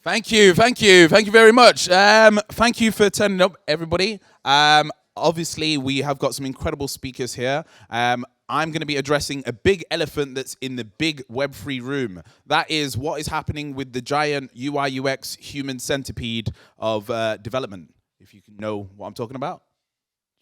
Thank you very much. Thank you for turning up, everybody. Obviously, we have got some incredible speakers here. I'm going to be addressing a big elephant that's in the big Web3 room. That is what is happening with the giant UI UX human centipede of development. If you know what I'm talking about. Do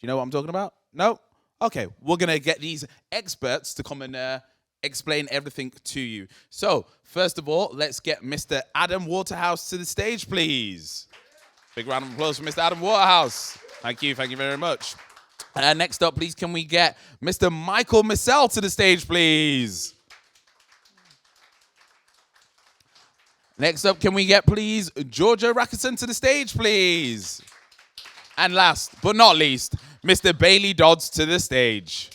you know what I'm talking about? No? Okay, we're going to get these experts to come and explain everything to you. So, first of all, let's get Mr. Adam Waterhouse to the stage, please. Big round of applause for Mr. Adam Waterhouse. Thank you very much. Next up, please, can we get Mr. Michael Messele to the stage, please? Next up, can we get, please, Georgia Rakusen to the stage, please? And last but not least, Mr. Bailey Dodds to the stage.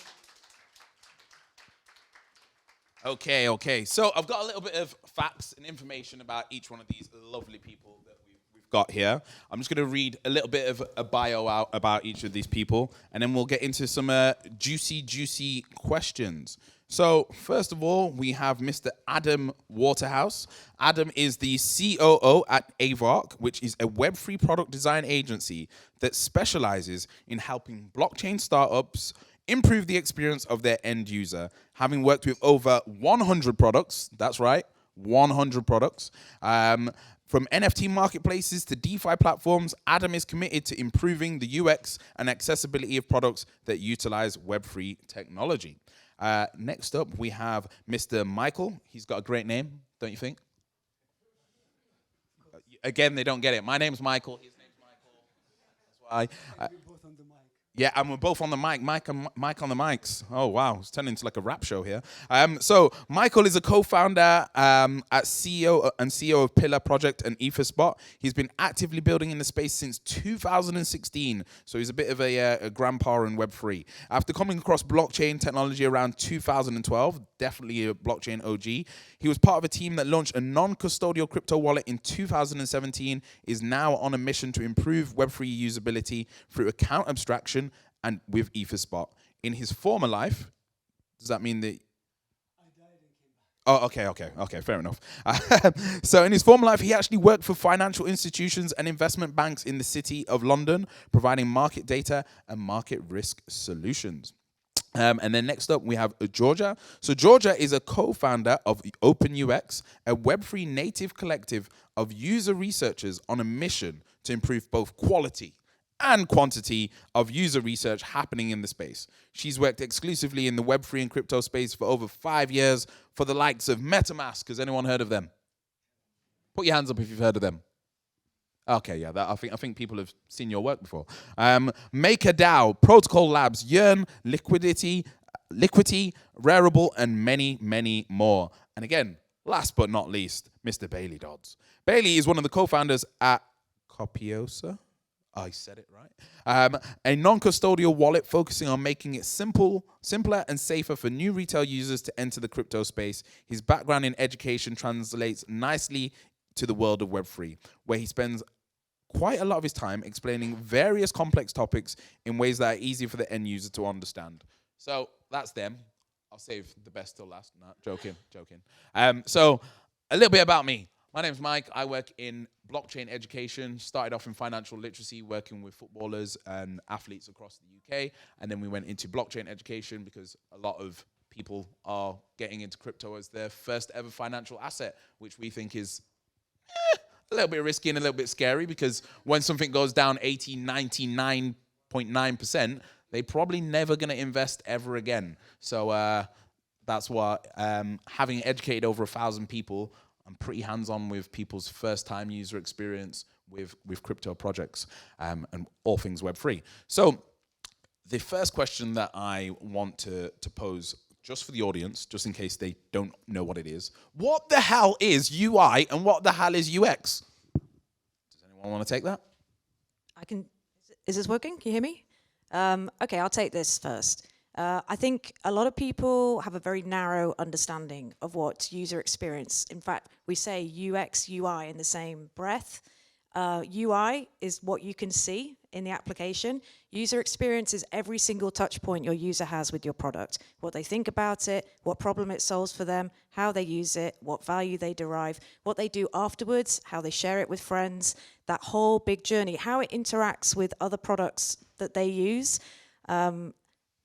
Okay. So I've got a little bit of facts and information about each one of these lovely people that we've got here. I'm just going to read a little bit of a bio out about each of these people, and then we'll get into some juicy questions. So first of all, we have Mr. Adam Waterhouse. Adam is the COO at Avark, which is a Web3 product design agency that specializes in helping blockchain startups improve the experience of their end user. Having worked with over 100 products, that's right, 100 products, from NFT marketplaces to DeFi platforms, Adam is committed to improving the UX and accessibility of products that utilize Web3 technology. Next up, we have Mr. Michael. He's got a great name, don't you think? Again, they don't get it. My name's Michael. His name's Michael. That's why. Yeah, and we're both on the mic. Mike on the mics. Oh, wow. It's turning into like a rap show here. So Michael is a co-founder at CEO of Pillar Project and Etherspot. He's been actively building in the space since 2016. So he's a bit of a grandpa in Web3. After coming across blockchain technology around 2012, definitely a blockchain OG, he was part of a team that launched a non-custodial crypto wallet in 2017, is now on a mission to improve Web3 usability through account abstraction and with Etherspot. In his former life, does that mean that? I died and came back. Oh, okay, fair enough. So in his former life, he actually worked for financial institutions and investment banks in the city of London, providing market data and market risk solutions. And then next up, we have Georgia. So Georgia is a co-founder of OpenUX, a Web3 native collective of user researchers on a mission to improve both quality and quantity of user research happening in the space. She's worked exclusively in the Web3 and crypto space for over 5 years for the likes of MetaMask. Has anyone heard of them? Put your hands up if you've heard of them. Okay, yeah, I think people have seen your work before. MakerDAO, Protocol Labs, Yearn, Liquidity, Rarible, and many, many more. And again, last but not least, Mr. Bailey Dodds. Bailey is one of the co-founders at Copiosa. I said it right. A non-custodial wallet focusing on making it simpler and safer for new retail users to enter the crypto space. His background in education translates nicely to the world of Web3, where he spends quite a lot of his time explaining various complex topics in ways that are easy for the end user to understand. So that's them. I'll save the best till last. No, joking. So a little bit about me. My name's Mike. I work in blockchain education. Started off in financial literacy, working with footballers and athletes across the UK. And then we went into blockchain education because a lot of people are getting into crypto as their first ever financial asset, which we think is a little bit risky and a little bit scary, because when something goes down 99.9%, they're probably never going to invest ever again. So that's why having educated over 1,000 people, I'm pretty hands-on with people's first-time user experience with crypto projects and all things Web3. So the first question that I want to pose just for the audience, just in case they don't know what it is, what the hell is UI and what the hell is UX? Does anyone want to take that? I can. Is this working? Can you hear me? Okay, I'll take this first. I think a lot of people have a very narrow understanding of what user experience. In fact, we say UX, UI in the same breath. UI is what you can see in the application. User experience is every single touch point your user has with your product. What they think about it, what problem it solves for them, how they use it, what value they derive, what they do afterwards, how they share it with friends, that whole big journey, how it interacts with other products that they use.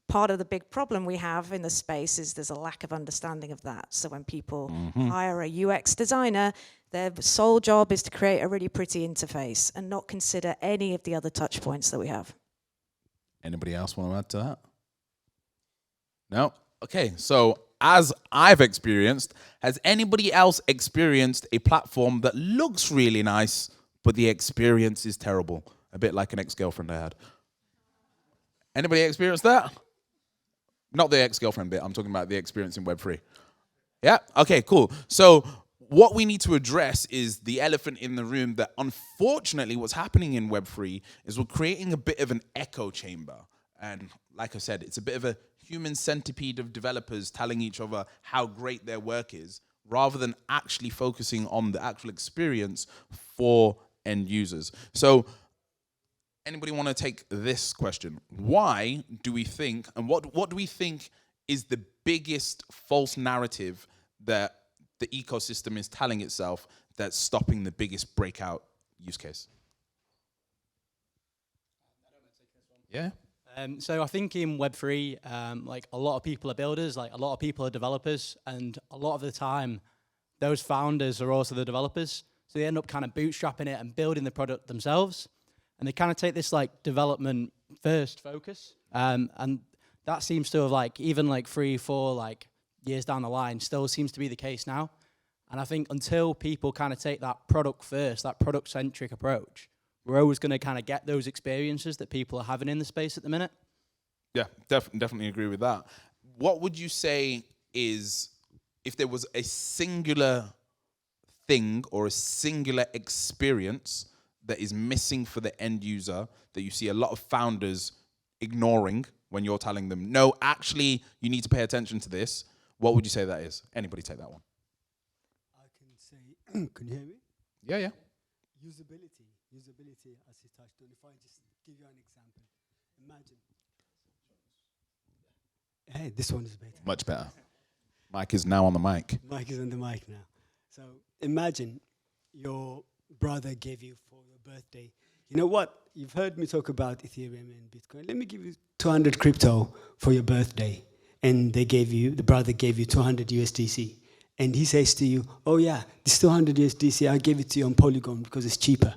Part of the big problem we have in the space is there's a lack of understanding of that. So when people hire a UX designer, their sole job is to create a really pretty interface and not consider any of the other touch points that we have. Anybody else want to add to that? No? Okay, so as I've experienced, has anybody else experienced a platform that looks really nice, but the experience is terrible? A bit like an ex-girlfriend I had. Anybody experienced that? Not the ex-girlfriend bit, I'm talking about the experience in Web3. Yeah? Okay, cool. So what we need to address is the elephant in the room that unfortunately what's happening in Web3 is we're creating a bit of an echo chamber. And like I said, it's a bit of a human centipede of developers telling each other how great their work is, rather than actually focusing on the actual experience for end users. So anybody want to take this question? Why do we think, and what do we think is the biggest false narrative that the ecosystem is telling itself that's stopping the biggest breakout use case? Yeah. So I think in Web3, like a lot of people are builders, like a lot of people are developers, and a lot of the time, those founders are also the developers. So they end up kind of bootstrapping it and building the product themselves. And they kind of take this like development first focus. And that seems to have like, even like 3-4 like years down the line, still seems to be the case now. And I think until people kind of take that product first, that product centric approach, we're always going to kind of get those experiences that people are having in the space at the minute. Yeah, definitely agree with that. What would you say is, if there was a singular thing or a singular experience that is missing for the end user that you see a lot of founders ignoring when you're telling them, no, actually, you need to pay attention to this, what would you say that is? Anybody take that one? I can say, can you hear me? Yeah, yeah. Usability, as he touched on. If I just give you an example, imagine. Hey, this one is better. Much better. Mike is now on the mic. Mike is on the mic now. So imagine your brother gave you for your birthday. You know what? You've heard me talk about Ethereum and Bitcoin. Let me give you 200 crypto for your birthday. And the brother gave you 200 USDC. And he says to you, oh yeah, this 200 USDC, I gave it to you on Polygon because it's cheaper.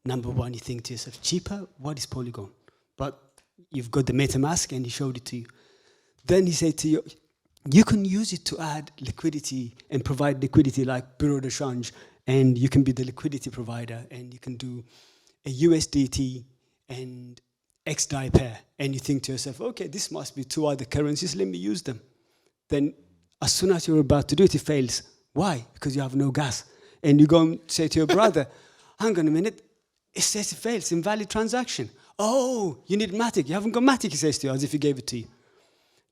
Number one, you think to yourself, cheaper? What is Polygon? But you've got the MetaMask and he showed it to you. Then he said to you, you can use it to add liquidity and provide liquidity like bureau de change, and you can be the liquidity provider, and you can do a USDT and XDAI pair. And you think to yourself, okay, this must be two other currencies, let me use them. Then as soon as you're about to do it, it fails. Why? Because you have no gas. And you go and say to your brother, hang on a minute, it says it fails, invalid transaction. Oh, you need Matic. You haven't got Matic, he says to you, as if he gave it to you.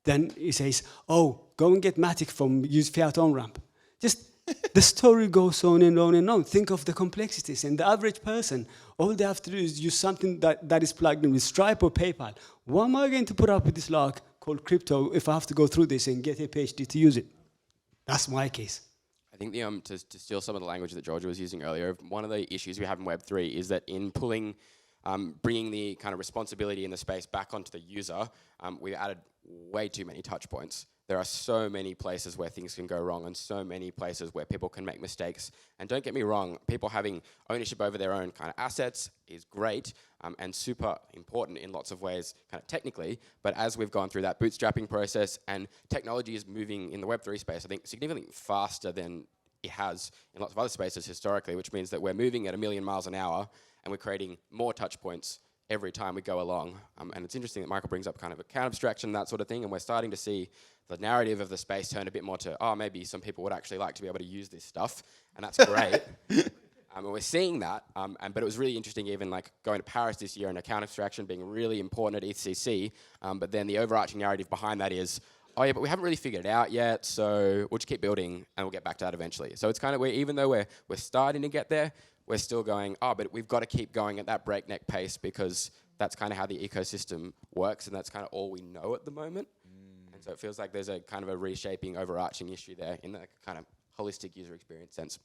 Then he says, oh, go and get Matic from use fiat on-ramp. Just the story goes on and on and on. Think of the complexities. And the average person, all they have to do is use something that is plugged in with Stripe or PayPal. Why am I going to put up with this lark called crypto if I have to go through this and get a PhD to use it? That's my case. I think to steal some of the language that Georgia was using earlier, one of the issues we have in Web3 is that in bringing the kind of responsibility in the space back onto the user, we've added way too many touch points. There are so many places where things can go wrong and so many places where people can make mistakes. And don't get me wrong, people having ownership over their own kind of assets is great and super important in lots of ways, kind of technically. But as we've gone through that bootstrapping process and technology is moving in the Web3 space, I think significantly faster than it has in lots of other spaces historically, which means that we're moving at 1,000,000 miles an hour and we're creating more touch points every time we go along. And it's interesting that Michael brings up kind of account abstraction, that sort of thing, and we're starting to see the narrative of the space turn a bit more to, oh, maybe some people would actually like to be able to use this stuff, and that's great. And we're seeing that, but it was really interesting even like going to Paris this year and account abstraction being really important at ETHCC, but then the overarching narrative behind that is, oh yeah, but we haven't really figured it out yet, so we'll just keep building and we'll get back to that eventually. So it's kind of, even though we're starting to get there, we're still going, oh, but we've got to keep going at that breakneck pace because that's kind of how the ecosystem works, and that's kind of all we know at the moment. And so it feels like there's a kind of a reshaping, overarching issue there in the kind of holistic user experience sense.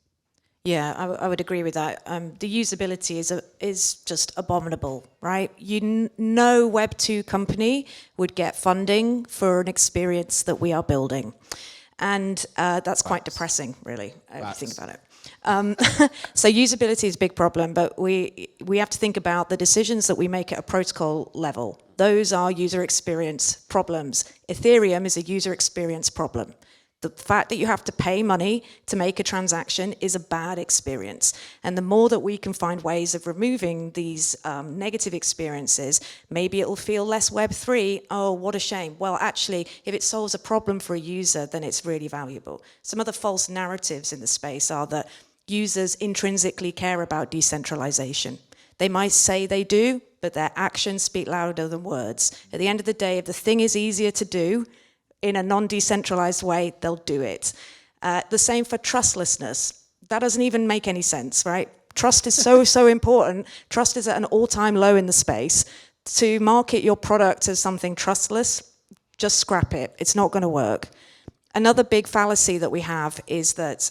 Yeah, I would agree with that. The usability is just abominable, right? No Web 2 company would get funding for an experience that we are building. And that's quite depressing, really, if you think about it. So usability is a big problem, but we have to think about the decisions that we make at a protocol level. Those are user experience problems. Ethereum is a user experience problem. The fact that you have to pay money to make a transaction is a bad experience. And the more that we can find ways of removing these negative experiences, maybe it will feel less Web3. Oh, what a shame. Well, actually, if it solves a problem for a user, then it's really valuable. Some of the false narratives in the space are that users intrinsically care about decentralization. They might say they do, but their actions speak louder than words. At the end of the day, if the thing is easier to do, in a non-decentralized way, they'll do it. The same for trustlessness. That doesn't even make any sense, right? Trust is so important. Trust is at an all-time low in the space. To market your product as something trustless, just scrap it. It's not going to work. Another big fallacy that we have is that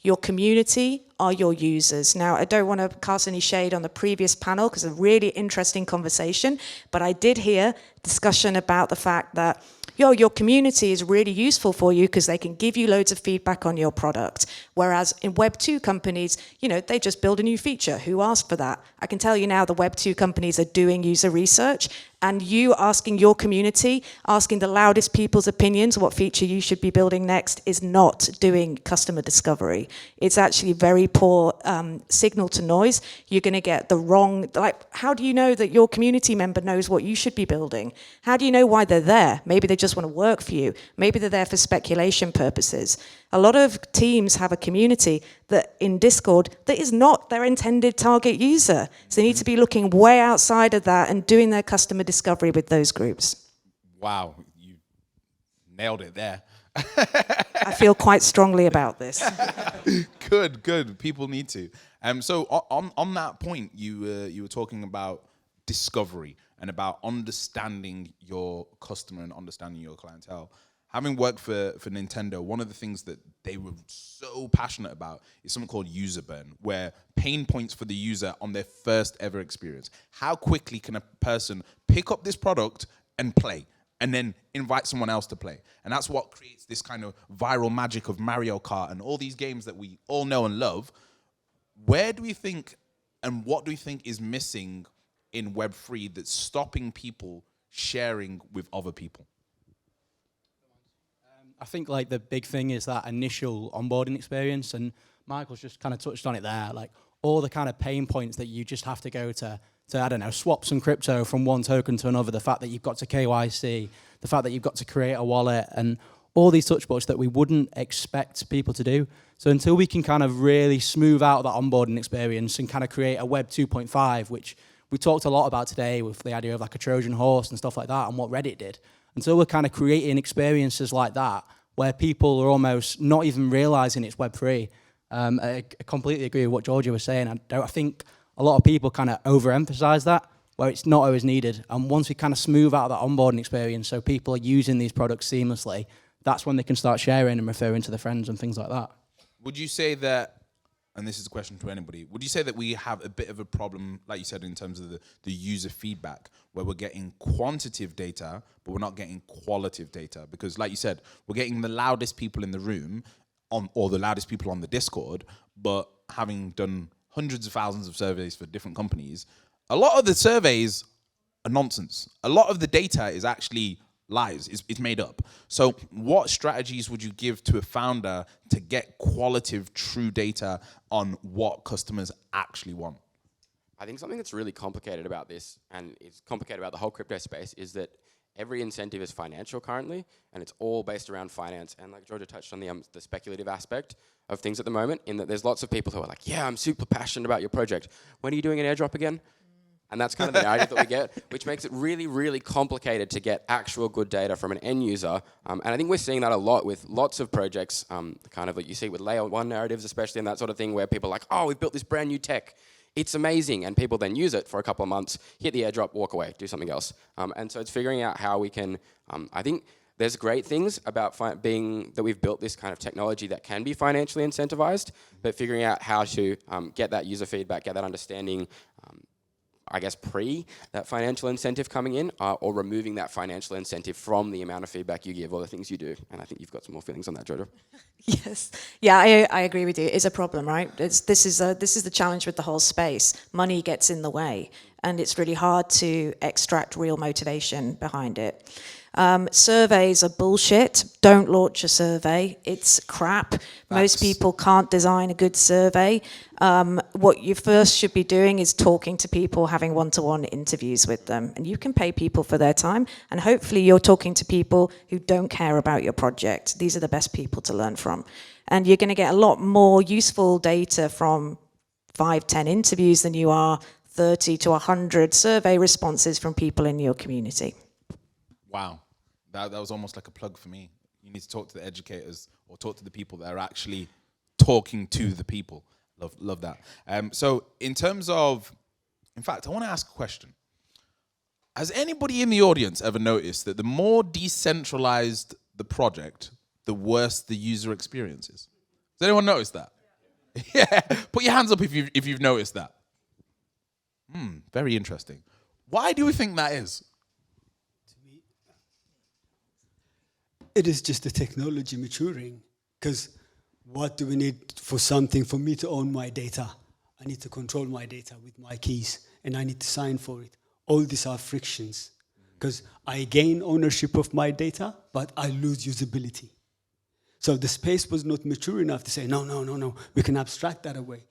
your community are your users. Now, I don't want to cast any shade on the previous panel because it's a really interesting conversation, but I did hear discussion about the fact that your community is really useful for you because they can give you loads of feedback on your product. Whereas in Web 2 companies, they just build a new feature. Who asked for that? I can tell you now the Web 2 companies are doing user research, and you asking your community, asking the loudest people's opinions what feature you should be building next is not doing customer discovery. It's actually very poor signal to noise. You're going to get the wrong, how do you know that your community member knows what you should be building? How do you know why they're there? Maybe they just want to work for you. Maybe they're there for speculation purposes. A lot of teams have a community that in Discord that is not their intended target user. So they need to be looking way outside of that and doing their customer discovery with those groups. Wow, you nailed it there. I feel quite strongly about this. Good. People need to. So on that point, you were talking about discovery and about understanding your customer and understanding your clientele. Having worked for Nintendo, one of the things that they were so passionate about is something called user burn, where pain points for the user on their first ever experience. How quickly can a person pick up this product and play, and then invite someone else to play? And that's what creates this kind of viral magic of Mario Kart and all these games that we all know and love. Where do we think, and what do we think is missing in Web3 that's stopping people sharing with other people? I think the big thing is that initial onboarding experience, and Michael's just kind of touched on it there, all the kind of pain points that you just have to go to I don't know, swap some crypto from one token to another, the fact that you've got to KYC, the fact that you've got to create a wallet, and all these touch points that we wouldn't expect people to do. So until we can kind of really smooth out that onboarding experience and kind of create a Web 2.5, which we talked a lot about today with the idea of a Trojan horse and stuff like that and what Reddit did. Until we're kind of creating experiences like that, where people are almost not even realizing it's Web3. I completely agree with what Georgia was saying. I think a lot of people kind of overemphasize that, where it's not always needed. And once we kind of smooth out that onboarding experience so people are using these products seamlessly, that's when they can start sharing and referring to their friends and things like that. Would you say that, and this is a question to anybody, would you say that we have a bit of a problem, like you said, in terms of the user feedback, where we're getting quantitative data, but we're not getting qualitative data? Because like you said, we're getting the loudest people in the room or the loudest people on the Discord, but having done hundreds of thousands of surveys for different companies, a lot of the surveys are nonsense. A lot of the data is actually lies, it's made up. So what strategies would you give to a founder to get qualitative, true data on what customers actually want? I think something that's really complicated about this, and it's complicated about the whole crypto space, is that every incentive is financial currently, and it's all based around finance. And like Georgia touched on the speculative aspect of things at the moment, in that there's lots of people who are like, yeah, I'm super passionate about your project. When are you doing an airdrop again? And that's kind of the narrative that we get, which makes it really, really complicated to get actual good data from an end user. And I think we're seeing that a lot with lots of projects, kind of like you see with layer one narratives, especially, and that sort of thing, where people are like, oh, we've built this brand new tech. It's amazing. And people then use it for a couple of months, hit the airdrop, walk away, do something else. And so it's figuring out how we can, I think there's great things about being that we've built this kind of technology that can be financially incentivized, but figuring out how to get that user feedback, get that understanding, I guess, that financial incentive coming in, or removing that financial incentive from the amount of feedback you give or the things you do. And I think you've got some more feelings on that, Jojo. Yes. Yeah, I agree with you. It's a problem, right? This is the challenge with the whole space. Money gets in the way, and it's really hard to extract real motivation behind it. Surveys are bullshit. Don't launch a survey. It's crap. Most people can't design a good survey. What you first should be doing is talking to people, having one-to-one interviews with them. And you can pay people for their time. And hopefully you're talking to people who don't care about your project. These are the best people to learn from. And you're going to get a lot more useful data from 5-10 interviews than you are 30 to 100 survey responses from people in your community. Wow, that was almost like a plug for me. You need to talk to the educators or talk to the people that are actually talking to the people. Love that. So in terms of, in fact, I want to ask a question. Has anybody in the audience ever noticed that the more decentralized the project, the worse the user experience is? Has anyone noticed that? Yeah, put your hands up if you've noticed that. Very interesting. Why do we think that is? It is just the technology maturing. Because what do we need for me to own my data? I need to control my data with my keys, and I need to sign for it. All these are frictions. Because I gain ownership of my data, but I lose usability. So the space was not mature enough to say, no, we can abstract that away.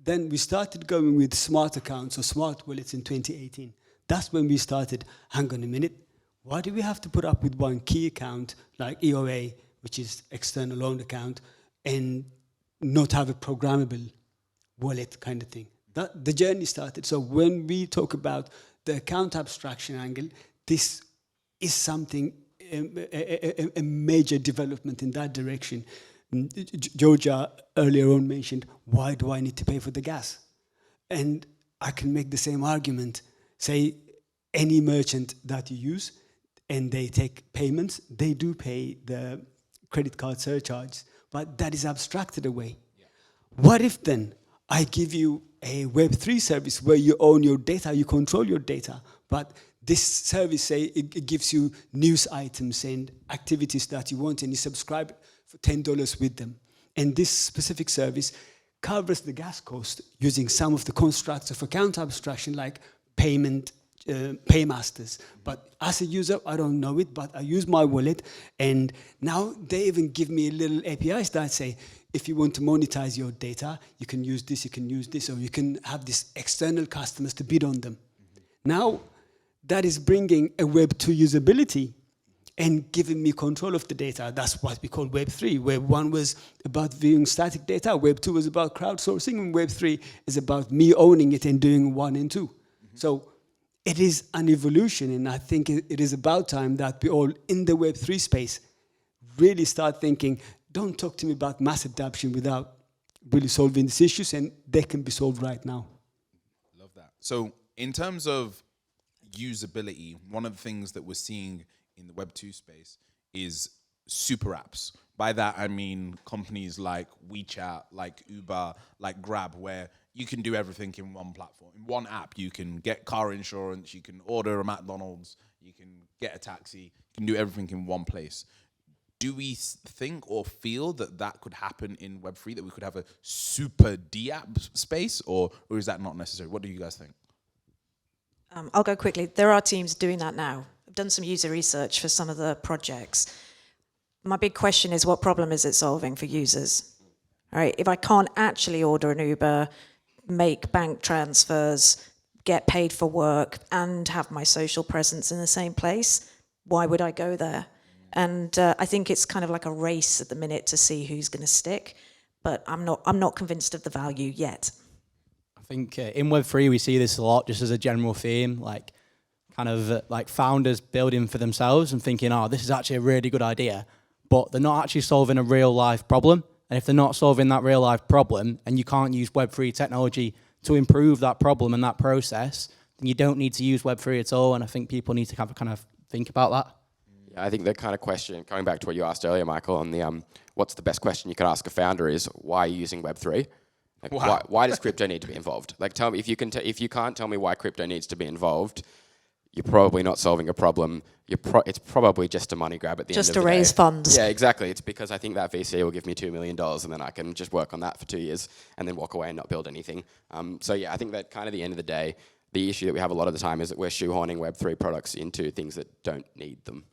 Then we started going with smart accounts or smart wallets in 2018. That's when we started, hang on a minute, why do we have to put up with one key account like EOA, which is external loan account, and not have a programmable wallet kind of thing? The journey started. So when we talk about the account abstraction angle, this is something, a major development in that direction. Georgia earlier on mentioned, why do I need to pay for the gas? And I can make the same argument. Say any merchant that you use, and they take payments, they do pay the credit card surcharge, but that is abstracted away. Yeah. What if then I give you a Web3 service where you own your data, you control your data, but this service, say, it gives you news items and activities that you want, and you subscribe for $10 with them. And this specific service covers the gas cost using some of the constructs of account abstraction like paymasters. But as a user, I don't know it, but I use my wallet, and now they even give me little APIs that say, if you want to monetize your data, you can use this, or you can have these external customers to bid on them. Now, that is bringing a Web2 usability and giving me control of the data. That's what we call Web3. Web 1 was about viewing static data, Web 2 was about crowdsourcing, and Web 3 is about me owning it and doing 1 and 2. So it is an evolution, and I think it is about time that we all in the Web3 space really start thinking, don't talk to me about mass adoption without really solving these issues, and they can be solved right now. Love that. So in terms of usability, one of the things that we're seeing in the Web2 space is super apps. By that, I mean companies like WeChat, like Uber, like Grab, where you can do everything in one platform. In one app, you can get car insurance, you can order a McDonald's, you can get a taxi, you can do everything in one place. Do we think or feel that that could happen in Web3, that we could have a super D-app space, or is that not necessary? What do you guys think? I'll go quickly. There are teams doing that now. I've done some user research for some of the projects. My big question is, what problem is it solving for users? All right, if I can't actually order an Uber, make bank transfers, get paid for work, and have my social presence in the same place, why would I go there? And I think it's kind of like a race at the minute to see who's going to stick, but I'm not convinced of the value yet. I think in Web3 we see this a lot just as a general theme, like kind of like founders building for themselves and thinking, oh, this is actually a really good idea, but they're not actually solving a real life problem. And if they're not solving that real life problem and you can't use Web3 technology to improve that problem and that process, then you don't need to use Web3 at all. And I think people need to kind of think about that. Yeah, I think the kind of question, coming back to what you asked earlier, Michael, on the what's the best question you could ask a founder is, why are you using Web3? Like, Wow. why does crypto need to be involved? Like, tell me if you can't tell me why crypto needs to be involved, you're probably not solving a problem. It's probably just a money grab at the end of the day. Just to raise funds. Yeah, exactly. It's because I think that VC will give me $2 million and then I can just work on that for 2 years and then walk away and not build anything. So yeah, I think that kind of the end of the day, the issue that we have a lot of the time is that we're shoehorning Web3 products into things that don't need them.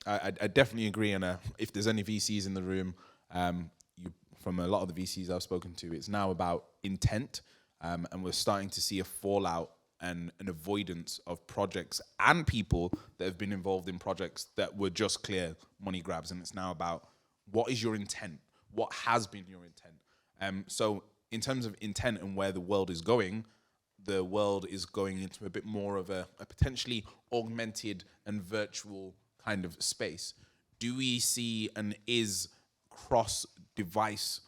I definitely agree. And if there's any VCs in the room, from a lot of the VCs I've spoken to, it's now about intent. And we're starting to see a fallout and an avoidance of projects and people that have been involved in projects that were just clear money grabs. And it's now about, what is your intent? What has been your intent? So in terms of intent and where the world is going into a bit more of a potentially augmented and virtual kind of space. Do we see and is cross-device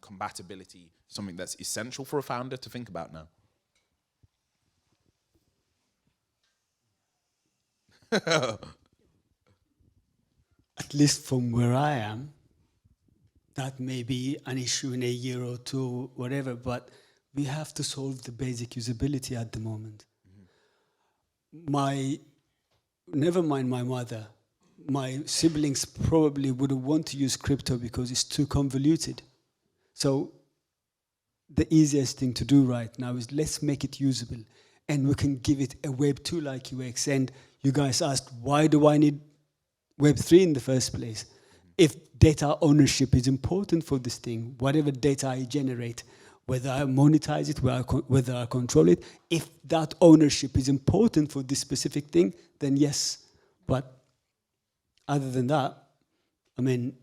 compatibility something that's essential for a founder to think about now? At least from where I am, that may be an issue in a year or two, whatever, but we have to solve the basic usability at the moment. Never mind my mother, my siblings probably wouldn't want to use crypto because it's too convoluted. So the easiest thing to do right now is let's make it usable, and we can give it a Web 2 like UX. And you guys asked, why do I need Web 3 in the first place? If data ownership is important for this thing, whatever data I generate, whether I monetize it, whether I control it, if that ownership is important for this specific thing, then yes. But other than that, I mean,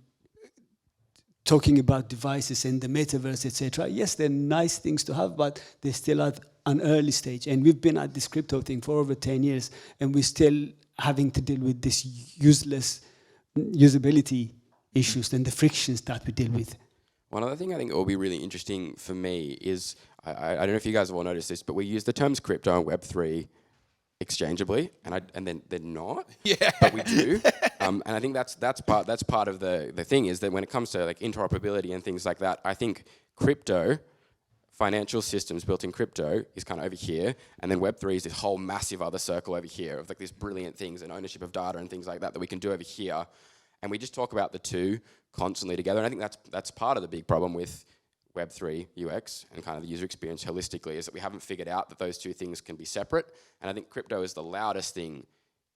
talking about devices and the metaverse, etc., yes, they're nice things to have, but they're still at an early stage. And we've been at this crypto thing for over 10 years, and we're still having to deal with this useless usability issues and the frictions that we deal with. One other thing I think will be really interesting for me is, I don't know if you guys have all noticed this, but we use the terms crypto and Web3 exchangeably, and then they're not. Yeah. But we do. And I think that's part of the thing, is that when it comes to like interoperability and things like that, I think crypto, financial systems built in crypto, is kind of over here, and then Web3 is this whole massive other circle over here of like these brilliant things and ownership of data and things like that we can do over here. And we just talk about the two constantly together. And I think that's part of the big problem with Web3 UX and kind of the user experience holistically, is that we haven't figured out that those two things can be separate. And I think crypto is the loudest thing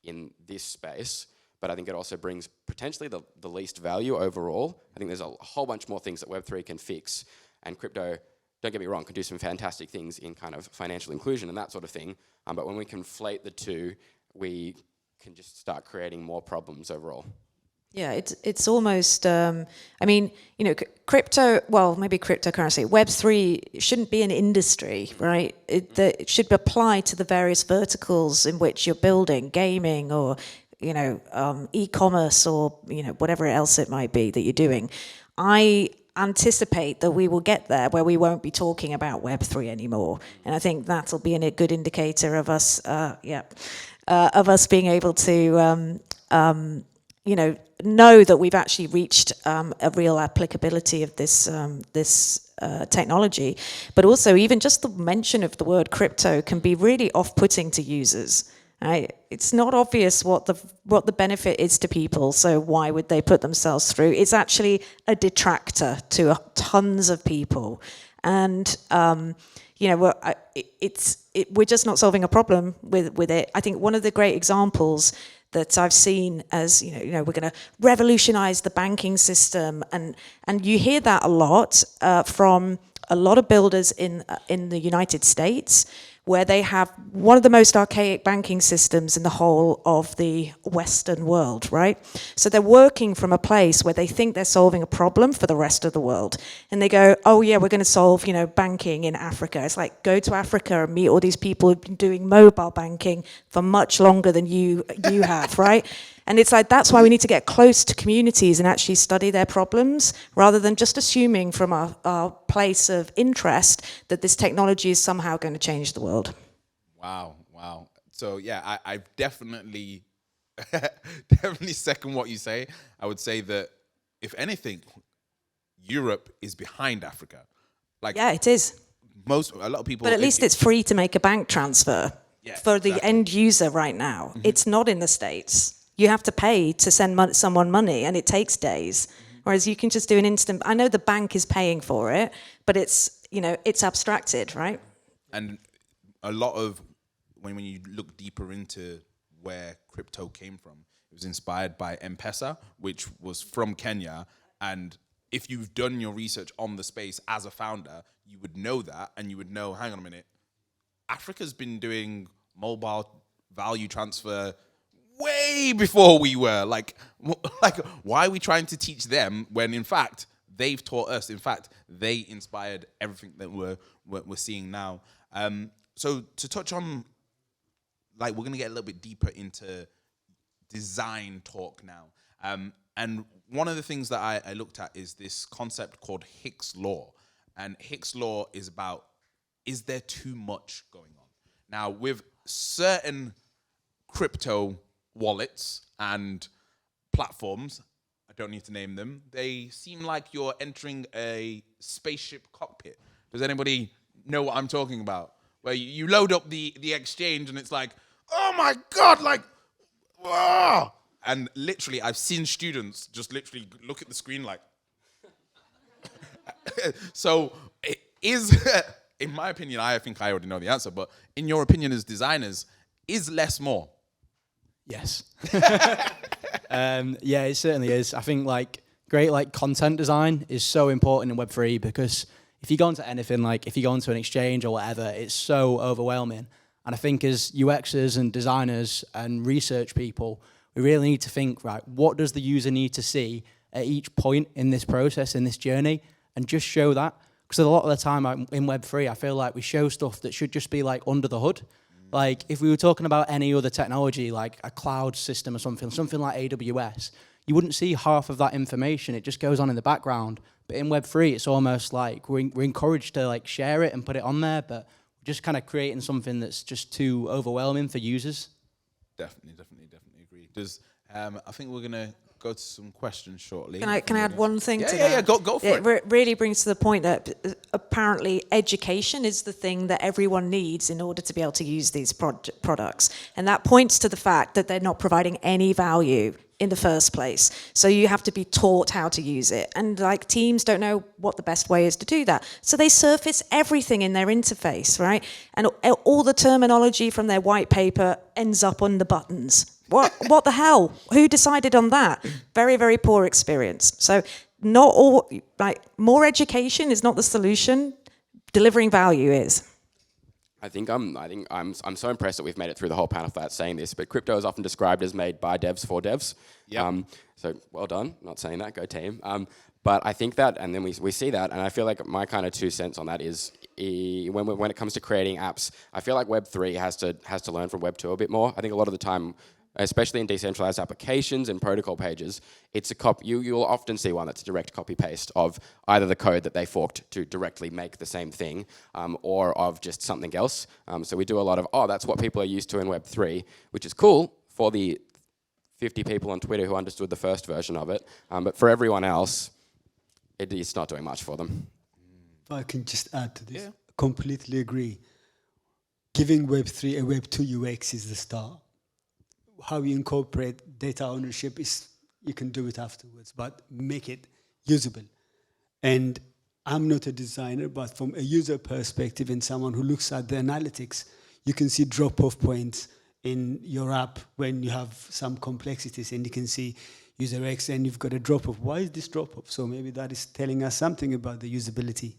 in this space, but I think it also brings potentially the least value overall. I think there's a whole bunch more things that Web3 can fix, and crypto, don't get me wrong, can do some fantastic things in kind of financial inclusion and that sort of thing. But when we conflate the two, we can just start creating more problems overall. Yeah, it's almost, I mean, you know, crypto, well, maybe cryptocurrency, Web3 shouldn't be an industry, right? It should apply to the various verticals in which you're building, gaming or, you know, e-commerce or, you know, whatever else it might be that you're doing. I anticipate that we will get there where we won't be talking about Web3 anymore. And I think that'll be a good indicator of us, of us being able to, you know that we've actually reached a real applicability of this technology. But also, even just the mention of the word crypto can be really off-putting to users. Right? It's not obvious what the benefit is to people, so why would they put themselves through? It's actually a detractor to tons of people, and you know, we're just not solving a problem with it. I think one of the great examples that I've seen as, you know, we're going to revolutionize the banking system, and you hear that a lot from a lot of builders in the United States, where they have one of the most archaic banking systems in the whole of the Western world, right? So they're working from a place where they think they're solving a problem for the rest of the world. And they go, oh yeah, we're going to solve, banking in Africa. It's like, go to Africa and meet all these people who've been doing mobile banking for much longer than you have, right? And it's like, that's why we need to get close to communities and actually study their problems, rather than just assuming from our place of interest that this technology is somehow going to change the world. Wow. So yeah, I definitely second what you say. I would say that, if anything, Europe is behind Africa. Yeah, it is. A lot of people. But at least it's free to make a bank transfer for the end user right now. Mm-hmm. It's not in the States. You have to pay to send someone money, and it takes days. Whereas you can just do an instant. I know the bank is paying for it, but it's abstracted, right? And a lot of when you look deeper into where crypto came from, it was inspired by M-Pesa, which was from Kenya. And if you've done your research on the space as a founder, you would know that, and you would know, hang on a minute, Africa's been doing mobile value transfer way before we were. Like, why are we trying to teach them when, in fact, they've taught us? In fact, they inspired everything that we're seeing now. So to touch on, we're going to get a little bit deeper into design talk now. And one of the things that I looked at is this concept called Hicks Law. And Hicks Law is about, is there too much going on? Now, with certain crypto wallets and platforms, I don't need to name them, they seem like you're entering a spaceship cockpit. Does anybody know what I'm talking about? Where you load up the exchange and it's like, oh my God, whoa! And literally, I've seen students just literally look at the screen like. So it is, in my opinion, I think I already know the answer, but in your opinion as designers, is less more? Yes. Yeah, it certainly is. I think great content design is so important in Web3, because if you go into anything, if you go into an exchange or whatever, it's so overwhelming. And I think as UXers and designers and research people, we really need to think, right, what does the user need to see at each point in this process, in this journey, and just show that. Because a lot of the time in Web3, I feel like we show stuff that should just be under the hood. Like, if we were talking about any other technology, like a cloud system or something like AWS, you wouldn't see half of that information. It just goes on in the background. But in Web3, it's almost like we're encouraged to share it and put it on there, but we're just kind of creating something that's just too overwhelming for users. Definitely agree. I think we're gonna go to some questions shortly. Can I add one thing to that? Yeah, go for it. It really brings to the point that apparently education is the thing that everyone needs in order to be able to use these products. And that points to the fact that they're not providing any value in the first place. So you have to be taught how to use it. And teams don't know what the best way is to do that. So they surface everything in their interface, right? And all the terminology from their white paper ends up on the buttons. What the hell? Who decided on that? Very, very poor experience. So not all, more education is not the solution. Delivering value is. I think I'm so impressed that we've made it through the whole panel without saying this, but crypto is often described as made by devs for devs. Yep. So well done, not saying that, go team. But I think that, and then we see that, and I feel like my kind of 2 cents on that is when it comes to creating apps, I feel like Web3 has to learn from Web2 a bit more. I think a lot of the time, especially in decentralized applications and protocol pages, it's a you'll often see one that's a direct copy paste of either the code that they forked to directly make the same thing, or of just something else. So we do a lot of, that's what people are used to in Web3, which is cool for the 50 people on Twitter who understood the first version of it. But for everyone else, it's not doing much for them. If I can just add to this, completely agree. Giving Web3 a Web2 UX is the start. How you incorporate data ownership is, you can do it afterwards, but make it usable. And I'm not a designer, but from a user perspective and someone who looks at the analytics, you can see drop-off points in your app when you have some complexities, and you can see user X and you've got a drop-off. Why is this drop-off? So maybe that is telling us something about the usability.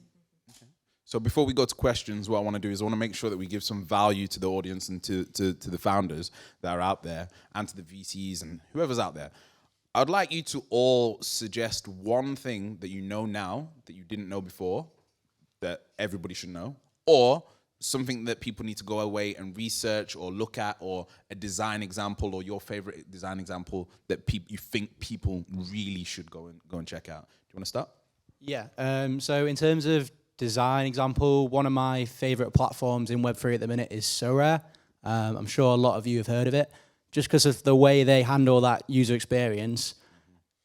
So before we go to questions, what I want to do is I want to make sure that we give some value to the audience and to the founders that are out there and to the VCs and whoever's out there. I'd like you to all suggest one thing that you know now that you didn't know before that everybody should know, or something that people need to go away and research or look at, or a design example or your favorite design example that you think people really should go and check out. Do you want to start? Yeah. So in terms of design example, one of my favorite platforms in Web3 at the minute is SoRare. I'm sure a lot of you have heard of it, just because of the way they handle that user experience.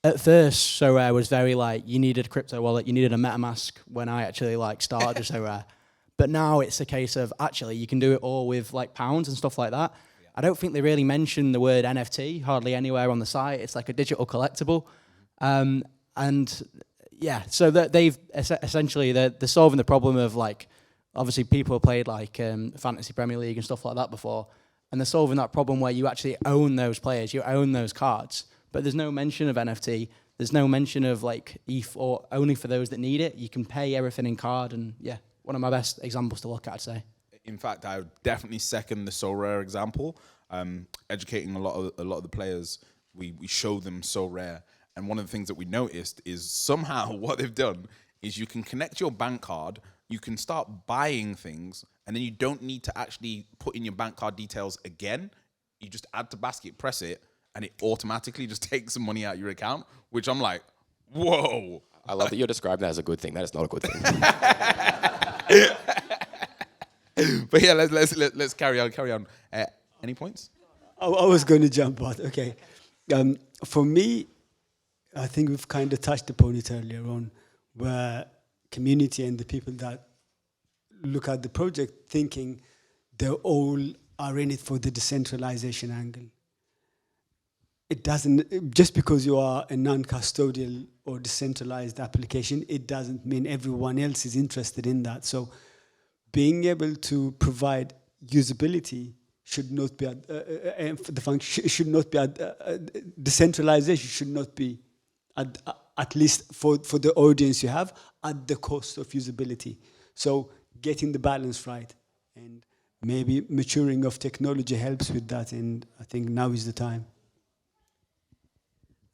At first, SoRare was very like, you needed a crypto wallet, you needed a MetaMask when I actually like started with SoRare. But now it's a case of actually you can do it all with like pounds and stuff like that. Yeah. I don't think they really mention the word NFT hardly anywhere on the site. It's like a digital collectible. And yeah, so that they've essentially, they're solving the problem of like, obviously people have played like Fantasy Premier League and stuff like that before. And they're solving that problem where you actually own those players, you own those cards. But there's no mention of NFT. There's no mention of like ETH or only for those that need it. You can pay everything in card and yeah. One of my best examples to look at, I'd say. In fact, I would definitely second the SoRare example. Educating a lot of the players, we show them SoRare, and one of the things that we noticed is somehow what they've done is you can connect your bank card, you can start buying things, and then you don't need to actually put in your bank card details again. You just add to basket, press it, and it automatically just takes some money out of your account, which I'm like, whoa. I love that you're describing that as a good thing. That is not a good thing. But yeah, let's carry on. Any points? I was going to jump out. Okay. For me, I think we've kind of touched upon it earlier on, where community and the people that look at the project thinking they all are in it for the decentralization angle. It doesn't, just because you are a non-custodial or decentralized application, it doesn't mean everyone else is interested in that. So being able to provide usability should not be, the function should not be, decentralization should not be, at least for the audience you have, at the cost of usability. So getting the balance right, and maybe maturing of technology helps with that, and I think now is the time.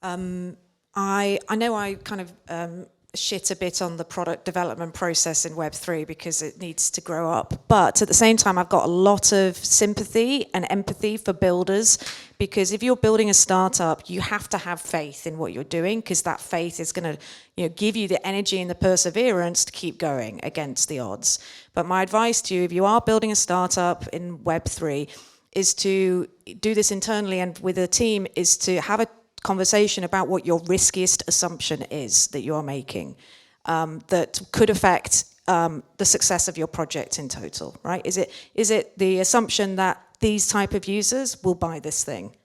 I know I kind of shit a bit on the product development process in Web3 because it needs to grow up. But at the same time, I've got a lot of sympathy and empathy for builders, because if you're building a startup, you have to have faith in what you're doing, because that faith is going to, give you the energy and the perseverance to keep going against the odds. But my advice to you, if you are building a startup in Web3, is to do this internally and with a team, is to have a conversation about what your riskiest assumption is that you are making that could affect the success of your project in total, right? Is it the assumption that these type of users will buy this thing?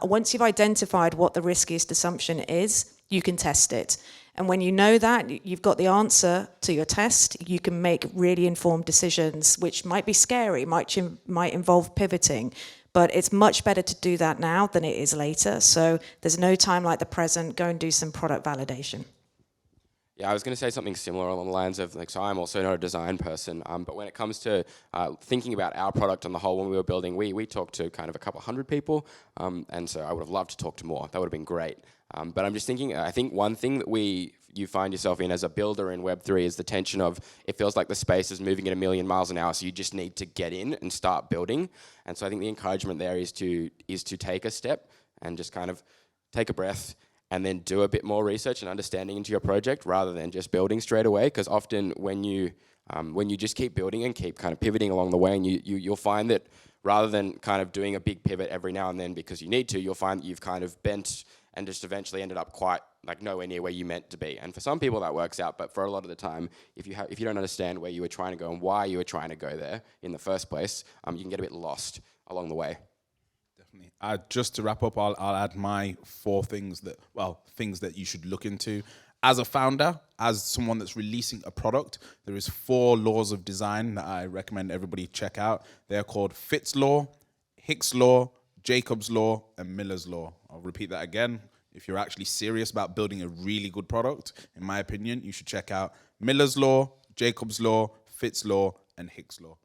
Once you've identified what the riskiest assumption is, you can test it. And when you know that, you've got the answer to your test, you can make really informed decisions, which might be scary, might involve pivoting. But it's much better to do that now than it is later. So there's no time like the present. Go and do some product validation. Yeah, I was going to say something similar along the lines of, so I'm also not a design person, but when it comes to thinking about our product on the whole, when we were building, we talked to kind of a couple hundred people, and so I would have loved to talk to more. That would have been great. But I'm just thinking, I think one thing that you find yourself in as a builder in Web3 is the tension of, it feels like the space is moving at 1,000,000 miles an hour, so you just need to get in and start building. And so I think the encouragement there is to take a step and just kind of take a breath and then do a bit more research and understanding into your project rather than just building straight away. Because often when you just keep building and keep kind of pivoting along the way, and you'll find that rather than kind of doing a big pivot every now and then because you need to, you'll find that you've kind of bent and just eventually ended up quite like nowhere near where you meant to be. And for some people that works out, but for a lot of the time, if you don't understand where you were trying to go and why you were trying to go there in the first place, you can get a bit lost along the way. Definitely. Just to wrap up, I'll add my 4 things that you should look into. As a founder, as someone that's releasing a product, there is 4 laws of design that I recommend everybody check out. They're called Fitts Law, Hicks Law, Jacob's Law, and Miller's Law. I'll repeat that again. If you're actually serious about building a really good product, in my opinion, you should check out Miller's Law, Jacob's Law, Fitts law, and Hicks law.